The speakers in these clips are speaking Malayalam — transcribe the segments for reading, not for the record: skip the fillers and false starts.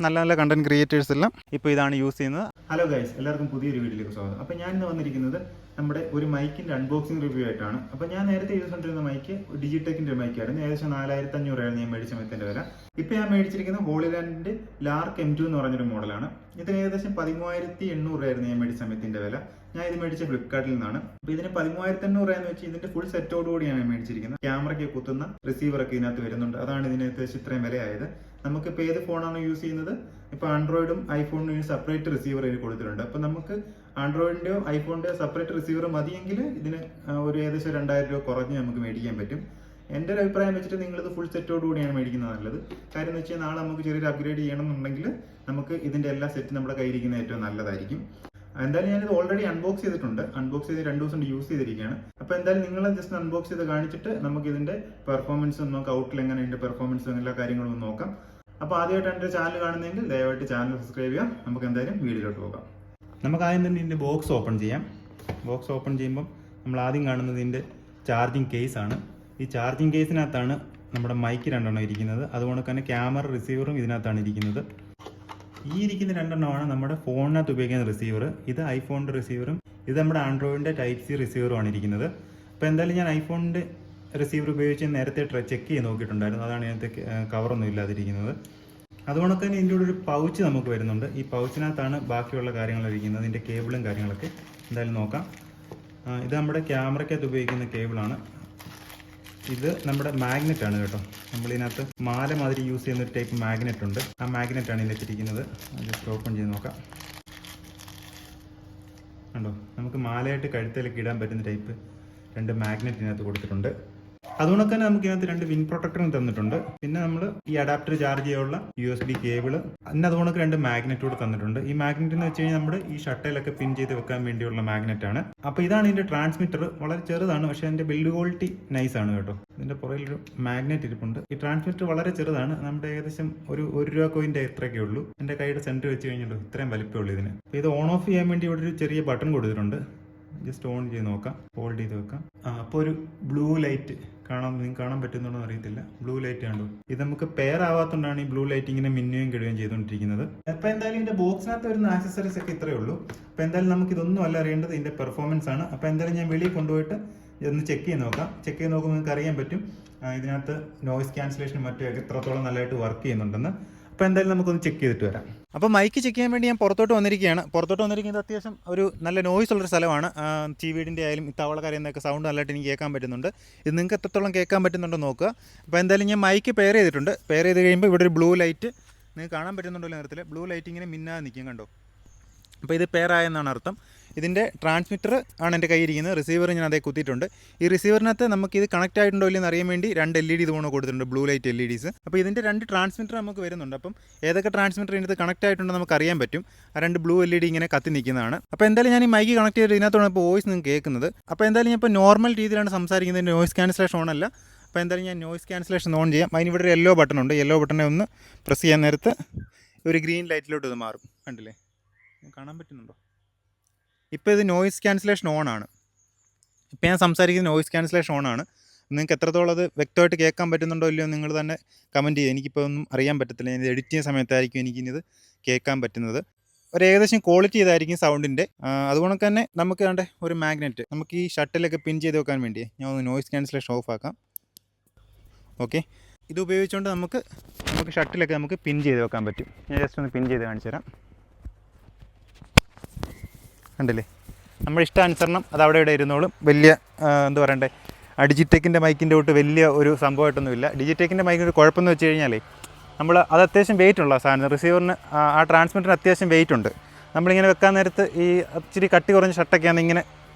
നല്ല നല്ല കണ്ടന്റ് ക്രിയേറ്റേഴ്സ് എല്ലാം ഇപ്പോൾ ഇതാണ് യൂസ് ചെയ്യുന്നത്. ഹലോ ഗൈസ്, എല്ലാവർക്കും പുതിയൊരു വീഡിയോയിലേക്ക് സ്വാഗതം. അപ്പോൾ ഞാൻ ഇന്ന് വന്നിരിക്കുന്നത് നമ്മുടെ ഒരു മൈക്കിൻ്റെ അൺബോക്സിംഗ് റിവ്യൂ ആയിട്ടാണ്. അപ്പോൾ ഞാൻ നേരത്തെ യൂസ് ചെയ്തിരുന്ന മൈക്ക് ഡിജിടെക്കിൻ്റെ മൈക്കായിരുന്നു. ഏകദേശം 4500 ഞാൻ മേടിച്ച മൈക്കിൻ്റെ വില. ഇപ്പോൾ ഞാൻ മേടിച്ചിരിക്കുന്നത് ഹോളിലാൻഡിൻ്റെ ലാർക്ക് M2 എന്ന് പറഞ്ഞൊരു മോഡലാണ്. ഇതിന് ഏകദേശം 13800 ഞാൻ മേടിച്ച സമയത്തിൻ്റെ വില. ഞാൻ ഇത് മേടിച്ച ഫ്ലിപ്കാർട്ടിൽ നിന്നാണ്. അപ്പോൾ ഇതിന് 13800 എന്ന് വെച്ച് ഇതിന്റെ ഫുൾ സെറ്റോടുകൂടിയാണ് മേടിച്ചിരിക്കുന്നത്. ക്യാമറയ്ക്ക് കുത്തുന്ന റിസീവറൊക്കെ ഇതിനകത്ത് വരുന്നുണ്ട്. അതാണ് ഇതിന് ഏകദേശം ഇത്രയും വിലയായത്. നമുക്കിപ്പോൾ ഏത് ഫോണാണ് യൂസ് ചെയ്യുന്നത്, ഇപ്പോൾ ആൻഡ്രോയിഡും ഐഫോണിനും സെപ്പറേറ്റ് റിസീവർ ഇതിന് കൊടുത്തിട്ടുണ്ട്. അപ്പോൾ നമുക്ക് ആൻഡ്രോയിഡിൻ്റെയോ ഐഫോണിൻ്റെയോ സെപ്പറേറ്റ് റിസീവർ മതിയെങ്കിൽ ഇതിന് ഒരു ഏകദേശം 2000 രൂപ കുറഞ്ഞ് നമുക്ക് മേടിക്കാൻ പറ്റും. എൻ്റെ ഒരു അഭിപ്രായം വെച്ചിട്ട് നിങ്ങളിത് ഫുൾ സെറ്റോട് കൂടിയാണ് മേടിക്കുന്നത് നല്ലത്. കാര്യം എന്ന് വെച്ചാൽ നാളെ നമുക്ക് ചെറിയൊരു അപ്ഗ്രേഡ് ചെയ്യണമെന്നുണ്ടെങ്കിൽ നമുക്ക് ഇതിൻ്റെ എല്ലാ സെറ്റ് നമ്മുടെ കയ്യിരിക്കുന്നത് ഏറ്റവും നല്ലതായിരിക്കും. എന്തായാലും ഞാനിത് ഓൾറെഡി അൺബോക്സ് ചെയ്തിട്ടുണ്ട്. അൺബോക്സ് ചെയ്ത് 2 ദിവസം യൂസ് ചെയ്തിരിക്കുകയാണ്. അപ്പോൾ എന്തായാലും നിങ്ങൾ ജസ്റ്റ് അൺബോക്സ് ചെയ്ത് കാണിച്ചിട്ട് നമുക്ക് ഇതിൻ്റെ പെർഫോമൻസും നമുക്ക് ഔട്ടിൽ എങ്ങനെയുണ്ട് പെർഫോമൻസും എല്ലാ കാര്യങ്ങളും നോക്കാം. അപ്പോൾ ആദ്യമായിട്ടാണ് എൻ്റെ ചാനൽ കാണുന്നതെങ്കിൽ ദയവായിട്ട് ചാനൽ സബ്സ്ക്രൈബ് ചെയ്യാം. നമുക്ക് എന്തായാലും വീഡിയോയിലോട്ട് പോകാം. നമുക്ക് ആദ്യം തന്നെ ഇതിൻ്റെ ബോക്സ് ഓപ്പൺ ചെയ്യാം. ബോക്സ് ഓപ്പൺ ചെയ്യുമ്പം നമ്മൾ ആദ്യം കാണുന്നത് ഇതിൻ്റെ ചാർജിങ് കേസാണ്. ഈ ചാർജിങ് കേസിനകത്താണ് നമ്മുടെ മൈക്ക് 2 എണ്ണം ഇരിക്കുന്നത്. അതുകൊണ്ട് തന്നെ ക്യാമറ റിസീവറും ഇതിനകത്താണ് ഇരിക്കുന്നത്. ഈ ഇരിക്കുന്ന 2 എണ്ണമാണ് നമ്മുടെ ഫോണിനകത്ത് ഉപയോഗിക്കുന്ന റിസീവർ. ഇത് ഐഫോണിൻ്റെ റിസീവറും ഇത് നമ്മുടെ ആൻഡ്രോയിഡിൻ്റെ ടൈപ്പ് സി റിസീവറുമാണ് ഇരിക്കുന്നത്. അപ്പോൾ എന്തായാലും ഞാൻ ഐഫോണിൻ്റെ റിസീവർ ഉപയോഗിച്ച് നേരത്തെ ചെക്ക് ചെയ്ത് നോക്കിയിട്ടുണ്ടായിരുന്നു. അതാണ് ഇതിനകത്ത് കവറൊന്നും ഇല്ലാതിരിക്കുന്നത്. അതുകൊണ്ട് തന്നെ ഇതിൻ്റെ കൂടെ ഒരു പൗച്ച് നമുക്ക് വരുന്നുണ്ട്. ഈ പൗച്ചിനകത്താണ് ബാക്കിയുള്ള കാര്യങ്ങൾ ഇരിക്കുന്നത്. ഇതിൻ്റെ കേബിളും കാര്യങ്ങളൊക്കെ എന്തായാലും നോക്കാം. ഇത് നമ്മുടെ ക്യാമറയ്ക്കകത്ത് ഉപയോഗിക്കുന്ന കേബിളാണ്. ഇത് നമ്മുടെ മാഗ്നറ്റ് ആണ് കേട്ടോ. നമ്മളിതിനകത്ത് മാല മാതിരി യൂസ് ചെയ്യുന്ന ഒരു ടൈപ്പ് മാഗ്നറ്റ് ഉണ്ട്. ആ മാഗ്നറ്റാണ് ഇതിനകത്തിരിക്കുന്നത്. ജസ്റ്റ് ഓപ്പൺ ചെയ്ത് നോക്കാം. കണ്ടോ, നമുക്ക് മാലയായിട്ട് കഴുത്തിലേക്ക് ഇടാൻ പറ്റുന്ന ടൈപ്പ് 2 മാഗ്നറ്റ് ഇതിനകത്ത് കൊടുത്തിട്ടുണ്ട്. അതുകൊണ്ട് തന്നെ നമുക്ക് ഇതിനകത്ത് 2 വിൻ പ്രൊട്ടക്ടറും തന്നിട്ടുണ്ട്. പിന്നെ നമ്മൾ ഈ അഡാപ്റ്റർ ചാർജ് ചെയ്യാനുള്ള USB കേബിള്, പിന്നെ അതുകൊണ്ട് 2 മാഗ്നറ്റ് കൂടെ തന്നിട്ടുണ്ട്. ഈ മാഗ്നറ്റ് എന്ന് വെച്ച് കഴിഞ്ഞാൽ നമ്മുടെ ഈ ഷട്ടയിലൊക്കെ പിൻ ചെയ്ത് വെക്കാൻ വേണ്ടിയുള്ള മാഗ്നറ്റ് ആണ്. അപ്പോൾ ഇതാണ് ഇതിന്റെ ട്രാൻസ്മിറ്റർ. വളരെ ചെറുതാണ്, പക്ഷേ അതിന്റെ ബിൽഡ് ക്വാളിറ്റി നൈസ് ആണ് കേട്ടോ. ഇതിന്റെ പുറകിലൊരു മാഗ്നറ്റ് ഇരിപ്പുണ്ട്. ഈ ട്രാൻസ്മിറ്റർ വളരെ ചെറുതാണ്. നമ്മുടെ ഏകദേശം ഒരു രൂപ കോയിന്റെ എത്രയൊക്കെ ഉള്ളൂ. എന്റെ കൈയുടെ സെന്റർ വെച്ച് കഴിഞ്ഞിട്ടുണ്ടോ ഇത്രയും വലിപ്പമേ ഉള്ളൂ ഇതിന്. അപ്പോൾ ഇത് ഓൺ ഓഫ് ചെയ്യാൻ വേണ്ടി ഇവിടെ ഒരു ചെറിയ ബട്ടൺ കൊടുത്തിട്ടുണ്ട്. ജസ്റ്റ് ഓൺ ചെയ്ത് നോക്കാം, ഹോൾഡ് ചെയ്ത് വെക്കാം. അപ്പോൾ ഒരു ബ്ലൂ ലൈറ്റ് നിങ്ങൾക്ക് കാണാൻ പറ്റുന്നുണ്ടോ എന്ന് അറിയത്തില്ല. ബ്ലൂ ലൈറ്റ് കണ്ടു. ഇത് നമുക്ക് പെയർ ആവാത്തതുകൊണ്ടാണ് ഈ ബ്ലൂ ലൈറ്റ് ഇങ്ങനെ മിന്നുകയും കിടുകയും ചെയ്തുകൊണ്ടിരിക്കുന്നത്. അപ്പോൾ എന്തായാലും ഇതിന്റെ ബോക്സിനകത്ത് വരുന്ന ആക്സസറീസ് ഒക്കെ ഇത്രയേ ഉള്ളൂ. അപ്പോൾ എന്തായാലും നമുക്ക് ഇതൊന്നും അല്ല അറിയേണ്ടത്, ഇതിന്റെ പെർഫോമൻസ് ആണ്. അപ്പോൾ എന്തായാലും ഞാൻ വെളിയിൽ കൊണ്ടുപോയിട്ട് ഇതൊന്ന് ചെക്ക് ചെയ്ത് നോക്കാം. ചെക്ക് ചെയ്ത് നോക്കുമ്പോൾ നിങ്ങൾക്ക് അറിയാൻ പറ്റും ഇതിനകത്ത് നോയിസ് ക്യാൻസലേഷനും മറ്റും എത്രത്തോളം നല്ലതായിട്ട് വർക്ക് ചെയ്യുന്നുണ്ടെന്ന്. അപ്പോൾ എന്തായാലും നമുക്കൊന്ന് ചെക്ക് ചെയ്തിട്ട് വരാം. അപ്പോൾ മൈക്ക് ചെക്ക് ചെയ്യാൻ വേണ്ടി ഞാൻ പുറത്തോട്ട് വന്നിരിക്കുകയാണ്. അത്യാവശ്യം ഒരു നല്ല നോയ്സ് ഉള്ളൊരു സ്ഥലമാണ്. ചീവീടിൻ്റെ ആയാലും തവളക്കരയുന്നൊക്കെ സൗണ്ട് നല്ലതായിട്ട് എനിക്ക് കേൾക്കാൻ പറ്റുന്നുണ്ട്. ഇത് നിങ്ങൾക്ക് എത്രത്തോളം കേൾക്കാൻ പറ്റുന്നുണ്ടോ നോക്കുക. അപ്പോൾ എന്തായാലും ഞാൻ മൈക്ക് പെയർ ചെയ്തിട്ടുണ്ട്. പെയർ ചെയ്ത് കഴിയുമ്പോൾ ഇവിടെ ഒരു ബ്ലൂ ലൈറ്റ് നിങ്ങൾക്ക് കാണാൻ പറ്റുന്നുണ്ടോ നേരത്തിൽ ബ്ലൂ ലൈറ്റ് ഇങ്ങനെ മിന്നാതെ നിൽക്കും കണ്ടോ. അപ്പോൾ ഇത് പെയർ ആയെന്നാണ് അർത്ഥം. ഇതിൻ്റെ ട്രാൻസ്മിറ്റർ ആണ് എൻ്റെ കയ്യിരിക്കുന്നത്. റിസീവർ ഞാൻ അതേ കുത്തിയിട്ടുണ്ട്. ഈ റിസീവറിനകത്ത് നമുക്ക് ഇത് കണക്റ്റ് ആയിട്ടുണ്ടോ ഇല്ലെന്ന് അറിയാൻ വേണ്ടി 2 LED ഇതുകൊണ്ട് കൊടുത്തിട്ടുണ്ട്, ബ്ലൂ ലൈറ്റ് LEDs. അപ്പോൾ ഇതിൻ്റെ 2 ട്രാൻസ്മിറ്റർ നമുക്ക് വരുന്നുണ്ട്. അപ്പം ഏതൊക്കെ ട്രാൻസ്മിറ്റർ ഇതിനകത്ത് കണക്റ്റ് ആയിട്ടുണ്ടോ നമുക്ക് അറിയാൻ പറ്റും. ആ 2 ബ്ലൂ LED ഇങ്ങനെ കത്തി നിൽക്കുന്നതാണ്. അപ്പോൾ എന്തായാലും ഞാൻ ഈ മൈക്ക് കണക്ട് ചെയ്തിട്ട് ഇതിനകത്താണ് ഇപ്പോൾ വോയിസ് നിങ്ങൾക്ക് കേൾക്കുന്നത്. അപ്പോൾ എന്തായാലും ഞാൻ ഇപ്പോൾ നോർമൽ രീതിയിലാണ് സംസാരിക്കുന്നത്. നോയ്സ് ക്യാൻസലേഷൻ ഓൺ അല്ല. അപ്പോൾ എന്തായാലും ഞാൻ നോയ്സ് ക്യാൻസലേഷൻ ഓൺ ചെയ്യാം. അതിനിവിടെ ഒരു യെല്ലോ ബട്ടൺ ഉണ്ട്. യെല്ലോ ബട്ടനെ ഒന്ന് പ്രസ് ചെയ്യാൻ നേരത്ത് ഒരു ഗ്രീൻ ലൈറ്റിലോട്ട് ഇത് മാറും. കണ്ടില്ലേ, കാണാൻ പറ്റുന്നുണ്ടോ? ഇപ്പോൾ ഇത് നോയ്സ് ക്യാൻസലേഷൻ ഓൺ ആണ്. ഇപ്പോൾ ഞാൻ സംസാരിക്കുന്ന നോയ്സ് ക്യാൻസലേഷൻ ഓൺ ആണ്. നിങ്ങൾക്ക് എത്രത്തോളം അത് വ്യക്തമായിട്ട് കേൾക്കാൻ പറ്റുന്നുണ്ടോ ഇല്ലയോ നിങ്ങൾ തന്നെ കമൻറ്റ് ചെയ്യുക. എനിക്കിപ്പോൾ ഒന്നും അറിയാൻ പറ്റത്തില്ല. ഞാൻ ഇത് എഡിറ്റ് ചെയ്യുന്ന സമയത്തായിരിക്കും എനിക്കിത് കേൾക്കാൻ പറ്റുന്നത്. ഒരു ഏകദേശം ക്വാളിറ്റി ഇതായിരിക്കും സൗണ്ടിൻ്റെ. അതുകൊണ്ട് തന്നെ നമുക്ക് വേണ്ട ഒരു മാഗ്നറ്റ് നമുക്ക് ഈ ഷട്ടിലൊക്കെ പിൻ ചെയ്ത് വെക്കാൻ വേണ്ടി ഞാൻ ഒന്ന് നോയ്സ് ക്യാൻസലേഷൻ ഓഫ് ആക്കാം. ഓക്കെ, ഇത് ഉപയോഗിച്ചുകൊണ്ട് നമുക്ക് ഷട്ടിലൊക്കെ നമുക്ക് പിൻ ചെയ്ത് വെക്കാൻ പറ്റും. ഞാൻ ജസ്റ്റ് ഒന്ന് പിൻ ചെയ്ത് കാണിച്ചു തരാം. കണ്ടില്ലേ, നമ്മുടെ ഇഷ്ടാനുസരണം അത് അവിടെ ഇവിടെ ഇരുന്നോളും. വലിയ എന്താ പറയണ്ടേ, ഡിജിടെക്കിൻ്റെ മൈക്കിൻ്റെ തൊട്ട് വലിയ ഒരു സംഭവമായിട്ടൊന്നുമില്ല. ഡിജിടെക്കിൻ്റെ മൈക്കിൻ്റെ ഒരു കുഴപ്പമെന്ന് വെച്ച് കഴിഞ്ഞാൽ അത് അത്യാവശ്യം വെയിറ്റ് ഉള്ള സാധനം. റിസീവറിന് ആ ട്രാൻസ്മിറ്ററിന് അത്യാവശ്യം വെയിറ്റ് ഉണ്ട്. നമ്മളിങ്ങനെ വെക്കാൻ നേരത്ത് ഈ ഇച്ചിരി കട്ടി കുറഞ്ഞ ഷട്ടൊക്കെയാണ് ഇങ്ങനെ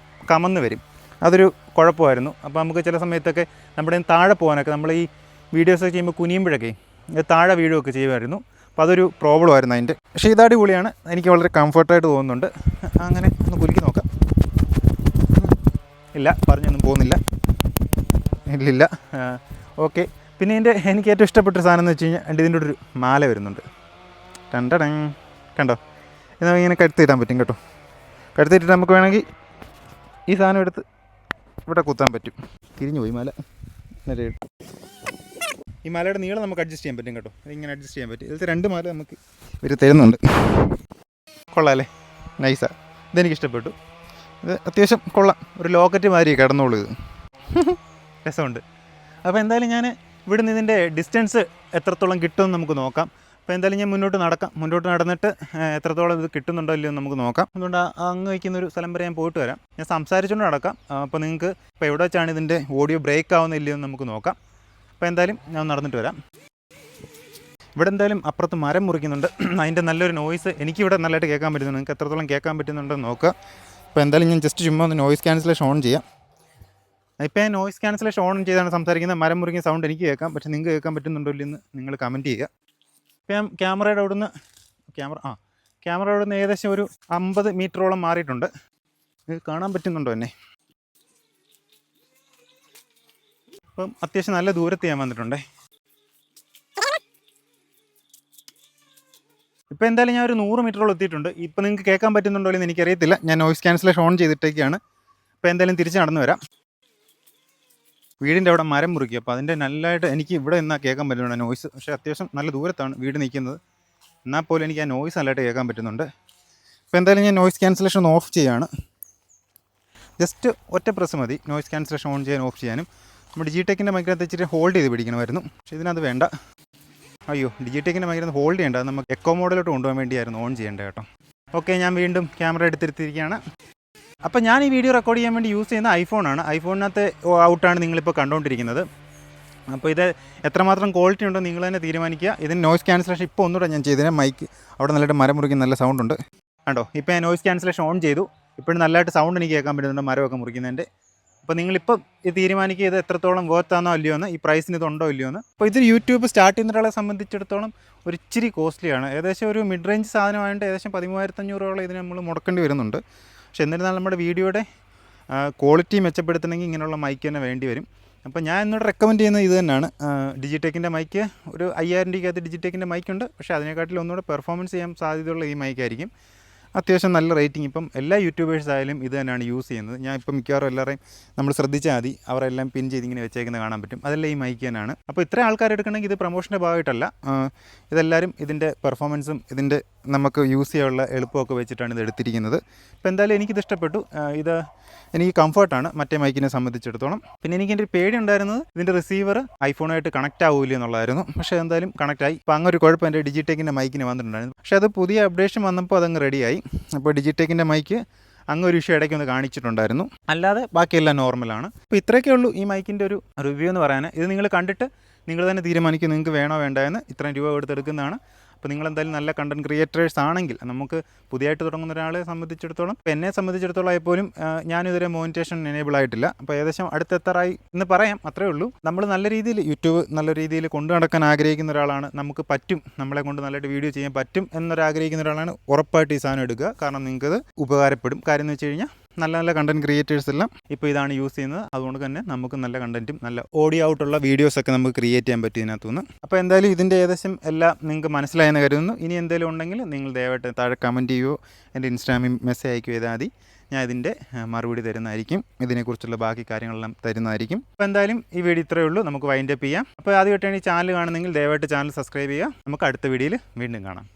കമന്ന് വരും. അതൊരു കുഴപ്പമായിരുന്നു. അപ്പോൾ നമുക്ക് ചില സമയത്തൊക്കെ നമ്മുടെ താഴെ പോകാനൊക്കെ നമ്മൾ ഈ വീഡിയോസൊക്കെ ചെയ്യുമ്പോൾ കുനിയുമ്പോഴൊക്കെ താഴെ വീഴുകയൊക്കെ ചെയ്യുമായിരുന്നു. അപ്പോൾ അതൊരു പ്രോബ്ലം ആയിരുന്നു അതിൻ്റെ. പക്ഷേ ഇത് അടിപൊളിയാണ്, എനിക്ക് വളരെ കംഫർട്ടായിട്ട് തോന്നുന്നുണ്ട്. അങ്ങനെ ഒന്ന് കുലുക്കി നോക്കാം. ഇല്ല, പറഞ്ഞൊന്നും പോകുന്നില്ല. ഇല്ലില്ല. ഓക്കെ. പിന്നെ എനിക്ക് ഏറ്റവും ഇഷ്ടപ്പെട്ടൊരു സാധനം എന്ന് വെച്ച് കഴിഞ്ഞാൽ ഇതിൻ്റെ ഒരു മാല വരുന്നുണ്ട്. കണ്ടോ, ഇത് ഇങ്ങനെ കഴുത്തിടാൻ പറ്റും കേട്ടോ. കഴുത്തിട്ടിട്ട് നമുക്ക് വേണമെങ്കിൽ ഈ സാധനം എടുത്ത് ഇവിടെ കുത്താൻ പറ്റും. തിരിഞ്ഞു പോയി മാല. ഈ മലയുടെ നീളം നമുക്ക് അഡ്ജസ്റ്റ് ചെയ്യാൻ പറ്റും കേട്ടോ. ഇങ്ങനെ അഡ്ജസ്റ്റ് ചെയ്യാൻ പറ്റും. ഇതിലത്തെ 2 മല നമുക്ക് ഇവർ തരുന്നുണ്ട്. കൊള്ളാമല്ലേ, നൈസാണ്. ഇതെനിക്ക് ഇഷ്ടപ്പെട്ടു. ഇത് അത്യാവശ്യം കൊള്ളാം. ഒരു ലോക്കറ്റ് മാതിരി കിടന്നോളൂ ഇത്. രസമുണ്ട്. അപ്പോൾ എന്തായാലും ഞാൻ ഇവിടുന്ന് ഇതിൻ്റെ ഡിസ്റ്റൻസ് എത്രത്തോളം കിട്ടുമെന്ന് നമുക്ക് നോക്കാം. അപ്പോൾ എന്തായാലും ഞാൻ മുന്നോട്ട് നടന്നിട്ട് എത്രത്തോളം ഇത് കിട്ടുന്നുണ്ടോ ഇല്ലയോ എന്ന് നമുക്ക് നോക്കാം. അതുകൊണ്ട് അങ്ങ് വയ്ക്കുന്നൊരു സ്ഥലം വരെ ഞാൻ പോയിട്ട് വരാം. ഞാൻ സംസാരിച്ചുകൊണ്ട് നടക്കാം. അപ്പോൾ നിങ്ങൾക്ക് ഇപ്പോൾ എവിടെ വെച്ചാണ് ഇതിൻ്റെ ഓഡിയോ ബ്രേക്ക് ആവുന്നില്ലയോ എന്ന് നമുക്ക് നോക്കാം. അപ്പോൾ എന്തായാലും ഞാൻ നടന്നിട്ട് വരാം. ഇവിടെ എന്തായാലും അപ്പുറത്ത് മരം മുറിക്കുന്നുണ്ട്. അതിൻ്റെ നല്ലൊരു നോയ്സ് എനിക്കിവിടെ നല്ലതായിട്ട് കേൾക്കാൻ പറ്റുന്നുണ്ട്. നിങ്ങൾക്ക് എത്രത്തോളം കേൾക്കാൻ പറ്റുന്നുണ്ടെന്ന് നോക്കുക. അപ്പോൾ എന്തായാലും ഞാൻ ജസ്റ്റ് ചുമ്മാ ഒന്ന് നോയ്സ് ക്യാൻസലേഷൻ ഓൺ ചെയ്യാം. ഇപ്പോൾ ഞാൻ നോയ്സ് ക്യാൻസലേഷൻ ഓൺ ചെയ്താണ് സംസാരിക്കുന്നത്. മരം മുറിക്കുന്ന സൗണ്ട് എനിക്ക് കേൾക്കാം, പക്ഷേ നിങ്ങൾക്ക് കേൾക്കാൻ പറ്റുന്നുണ്ടോ ഇല്ലെന്ന് നിങ്ങൾ കമൻറ്റ് ചെയ്യുക. ഇപ്പോൾ ഞാൻ ക്യാമറയുടെ അവിടുന്ന് ഏകദേശം ഒരു 50 മീറ്ററോളം മാറിയിട്ടുണ്ട്. ഇത് കാണാൻ പറ്റുന്നുണ്ടോ എന്നെ? അപ്പം അത്യാവശ്യം നല്ല ദൂരത്ത് ഞാൻ വന്നിട്ടുണ്ടേ. ഇപ്പോൾ എന്തായാലും ഞാൻ ഒരു 100 മീറ്ററോളം എത്തിയിട്ടുണ്ട്. ഇപ്പോൾ നിങ്ങൾക്ക് കേൾക്കാൻ പറ്റുന്നുണ്ടോ എന്ന് എനിക്കറിയത്തില്ല. ഞാൻ നോയ്സ് ക്യാൻസലേഷൻ ഓൺ ചെയ്തിട്ടേക്കാണ്. ഇപ്പോൾ എന്തായാലും തിരിച്ച് നടന്നു വരാം. വീടിൻ്റെ അവിടെ മരം മുറിക്കുക. അപ്പോൾ അതിൻ്റെ നല്ലതായിട്ട് എനിക്ക് ഇവിടെ നിന്നാൽ കേൾക്കാൻ പറ്റുന്നുണ്ട് നോയ്സ്. പക്ഷേ അത്യാവശ്യം നല്ല ദൂരത്താണ് വീട് നിൽക്കുന്നത്. എന്നാൽ പോലും എനിക്ക് ആ നോയ്സ് നല്ലതായിട്ട് കേൾക്കാൻ പറ്റുന്നുണ്ട്. ഇപ്പോൾ എന്തായാലും ഞാൻ നോയ്സ് ക്യാൻസലേഷൻ ഒന്ന് ഓഫ് ചെയ്യുകയാണ്. ജസ്റ്റ് ഒറ്റ പ്രസ് മതി നോയ്സ് ക്യാൻസലേഷൻ ഓൺ ചെയ്യാൻ ഓഫ് ചെയ്യാനും. നമ്മുടെ ഡിജിടെക്കിൻ്റെ മൈക്കിനകത്ത് ഇച്ചിരി ഹോൾഡ് ചെയ്ത് പിടിക്കണമായിരുന്നു. പക്ഷേ ഇതിനകത്ത് വേണ്ട. അയ്യോ, ഡിജിടെക്കിൻ്റെ മൈക്കിനകത്ത് ഹോൾഡ് ചെയ്യേണ്ട. അത് നമുക്ക് എക്കോ മോഡിലോട്ട് കൊണ്ടുപോകാൻ വേണ്ടിയായിരുന്നു ഓൺ ചെയ്യേണ്ടത് കേട്ടോ. ഓക്കെ, ഞാൻ വീണ്ടും ക്യാമറ എടുത്തിരിക്കുകയാണ്. അപ്പോൾ ഞാൻ ഈ വീഡിയോ റെക്കോർഡ് ചെയ്യാൻ വേണ്ടി യൂസ് ചെയ്യുന്ന ഐഫോണാണ്. ഐഫോണിനകത്ത് ഔട്ടാണ് നിങ്ങളിപ്പോൾ കണ്ടുകൊണ്ടിരിക്കുന്നത്. അപ്പോൾ ഇത് എത്രമാത്രം ക്വാളിറ്റി ഉണ്ടോ നിങ്ങൾ തന്നെ തീരുമാനിക്കുക. ഇതിന് നോയ്സ് ക്യാൻസലേഷൻ ഇപ്പോൾ ഒന്നുകൂടെ ഞാൻ ചെയ്തതിന് മൈക്ക് അവിടെ നല്ലതായിട്ട് മരം മുറിക്കുന്ന നല്ല സൗണ്ട് ഉണ്ട് കണ്ടോ. ഇപ്പോൾ ഞാൻ നോയ്സ് ക്യാൻസലേഷൻ ഓൺ ചെയ്തു. ഇപ്പോഴും നല്ലതായിട്ട് സൗണ്ട് എനിക്ക് കേൾക്കാൻ പറ്റുന്നുണ്ട് മരമൊക്കെ മുറിക്കുന്നതിൻ്റെ. അപ്പോൾ നിങ്ങളിപ്പോൾ ഇത് തീരുമാനിക്കുക ഇത് എത്രത്തോളം വർത്താണോ ഇല്ലയോ എന്ന്, ഈ പ്രൈസിന് ഇതുണ്ടോ ഇല്ലയോ എന്ന്. അപ്പോൾ ഇത് യൂട്യൂബ് സ്റ്റാർട്ട് ചെയ്യുന്ന സംബന്ധിച്ചിടത്തോളം ഒരു ഇച്ചിരി കോസ്റ്റ്ലിയാണ്. ഏകദേശം ഒരു മിഡ് റേഞ്ച് സാധനമായിട്ട് ഏകദേശം 13,500 ഇതിന് നമ്മൾ മുടക്കേണ്ടി വരുന്നുണ്ട്. പക്ഷേ എന്നിരുന്നാൽ നമ്മുടെ വീഡിയോയുടെ ക്വാളിറ്റി മെച്ചപ്പെടുത്തണമെങ്കിൽ ഇങ്ങനെയുള്ള മൈക്ക് തന്നെ വേണ്ടി വരും. അപ്പോൾ ഞാൻ എന്നോട് റെക്കമെൻഡ് ചെയ്യുന്നത് ഇത് തന്നെയാണ്. ഡിജിടെക്കിൻ്റെ മൈക്ക് ഒരു 5000 രൂപയ്ക്കകത്ത് ഡിജിടെക്കിൻ്റെ മൈക്കുണ്ട്. പക്ഷേ അതിനെക്കാട്ടിലും ഒന്നുകൂടെ പെർഫോമൻസ് ചെയ്യാൻ സാധ്യതയുള്ള ഈ മൈക്കായിരിക്കും. അത്യാവശ്യം നല്ല റേറ്റിംഗ്. ഇപ്പം എല്ലാ യൂട്യൂബേഴ്സ് ആയാലും ഇത് തന്നെയാണ് യൂസ് ചെയ്യുന്നത്. ഞാൻ ഇപ്പം മിക്കവാറും എല്ലാവരെയും നമ്മൾ ശ്രദ്ധിച്ചാൽ മതി, അവരെല്ലാം പിൻ ചെയ്ത് ഇങ്ങനെ വെച്ചേക്കുന്നത് കാണാൻ പറ്റും. അതെല്ലാം ഈ മൈക്ക് തന്നെയാണ്. അപ്പോൾ ഇത്ര ആൾക്കാർ എടുക്കണമെങ്കിൽ ഇത് പ്രൊമോഷൻ്റെ ഭാഗമായിട്ടല്ല, ഇതെല്ലാവരും ഇതിൻ്റെ പെർഫോമൻസും ഇതിൻ്റെ നമുക്ക് യൂസ് ചെയ്യാനുള്ള എളുപ്പമൊക്കെ വെച്ചിട്ടാണ് ഇത് എടുത്തിരിക്കുന്നത്. ഇപ്പോൾ എന്തായാലും എനിക്കിത് ഇഷ്ടപ്പെട്ടു. ഇത് എനിക്ക് കംഫർട്ടാണ് മറ്റേ മൈക്കിനെ സംബന്ധിച്ചിടത്തോളം. പിന്നെ എനിക്ക് എൻ്റെ ഒരു പേടി ഉണ്ടായിരുന്നത് ഇതിൻ്റെ റിസീവർ ഐഫോണായിട്ട് കണക്റ്റ് ആവില്ല എന്നുള്ളതായിരുന്നു. പക്ഷേ എന്തായാലും കണക്റ്റായി. അപ്പോൾ അങ്ങനെ ഒരു കുഴപ്പം എൻ്റെ ഡിജിടെക്കിൻ്റെ മൈക്കിന് വന്നിട്ടുണ്ടായിരുന്നു. പക്ഷേ അത് പുതിയ അപ്ഡേഷൻ വന്നപ്പോൾ അതങ്ങ് റെഡിയായി. അപ്പോൾ ഡിജിടെക്കിൻ്റെ മൈക്ക് അങ്ങൊരു ഇഷ്യൂ ഇടയ്ക്ക് ഒന്ന് കാണിച്ചിട്ടുണ്ടായിരുന്നു. അല്ലാതെ ബാക്കിയെല്ലാം നോർമലാണ്. അപ്പോൾ ഇത്രയൊക്കെ ഉള്ളൂ ഈ മൈക്കിൻ്റെ ഒരു റിവ്യൂ എന്ന് പറയാൻ. ഇത് നിങ്ങൾ കണ്ടിട്ട് നിങ്ങൾ തന്നെ തീരുമാനിക്കും നിങ്ങൾക്ക് വേണോ വേണ്ട എന്ന്. ഇത്രയും രൂപ കൊടുത്തെടുക്കുന്നതാണ്. അപ്പോൾ നിങ്ങളെന്തായാലും നല്ല കണ്ടൻറ് ക്രിയേറ്റേഴ്സ് ആണെങ്കിൽ, നമുക്ക് പുതിയതായിട്ട് തുടങ്ങുന്ന ഒരാളെ സംബന്ധിച്ചിടത്തോളം, ഇപ്പോൾ എന്നെ സംബന്ധിച്ചിടത്തോളം ആയപ്പോലും ഞാനിതുവരെ മോണിറ്റേഷൻ എനേബിൾ ആയിട്ടില്ല. അപ്പോൾ ഏകദേശം അടുത്തെത്താറായി എന്ന് പറയാം. അത്രേ ഉള്ളൂ. നമ്മൾ നല്ല രീതിയിൽ യൂട്യൂബ് നല്ല രീതിയിൽ കൊണ്ടു നടക്കാൻ ആഗ്രഹിക്കുന്ന ഒരാളാണ്. നമുക്ക് പറ്റും, നമ്മളെ കൊണ്ട് നല്ലതായിട്ട് വീഡിയോ ചെയ്യാൻ പറ്റും എന്നൊരാഗ്രഹിക്കുന്ന ഒരാളാണ്. ഉറപ്പായിട്ട് ഈ സാധനം എടുക്കുക. കാരണം നിങ്ങൾക്കത് ഉപകാരപ്പെടും. കാര്യം എന്ന് വെച്ച് കഴിഞ്ഞാൽ നല്ല നല്ല കണ്ടൻറ് ക്രിയേറ്റേഴ്സ് എല്ലാം ഇപ്പോൾ ഇതാണ് യൂസ് ചെയ്യുന്നത്. അതുകൊണ്ട് തന്നെ നമുക്ക് നല്ല കണ്ടൻറ്റും നല്ല ഓഡിയോ ഔട്ടുള്ള വീഡിയോസൊക്കെ നമുക്ക് ക്രിയേറ്റ് ചെയ്യാൻ പറ്റും ഇതിനകത്തുനിന്ന്. അപ്പോൾ എന്തായാലും ഇതിൻ്റെ ഏകദേശം എല്ലാം നിങ്ങൾക്ക് മനസ്സിലായെന്ന് കരുതുന്നു. ഇനി എന്തെങ്കിലും ഉണ്ടെങ്കിൽ നിങ്ങൾ ദയവായിട്ട് താഴെ കമൻറ്റ് ചെയ്യുകയോ എൻ്റെ ഇൻസ്റ്റാഗ്രാമിൽ മെസ്സേജ് അയക്കുകയോ ചെയ്താൽ മതി. ഞാൻ ഇതിൻ്റെ മറുപടി തരുന്നതായിരിക്കും. ഇതിനെക്കുറിച്ചുള്ള ബാക്കി കാര്യങ്ങളെല്ലാം തരുന്നതായിരിക്കും. അപ്പോൾ എന്തായാലും ഈ വീഡിയോ ഇത്രയേ ഉള്ളൂ. നമുക്ക് വൈൻഡ് അപ്പ് ചെയ്യാം. അപ്പോൾ ആദ്യമായിട്ടാണ് ഈ ചാനൽ കാണുന്നെങ്കിൽ ദയവായിട്ട് ചാനൽ സബ്സ്ക്രൈബ് ചെയ്യുക. നമുക്ക് അടുത്ത വീഡിയോയിൽ വീണ്ടും കാണാം.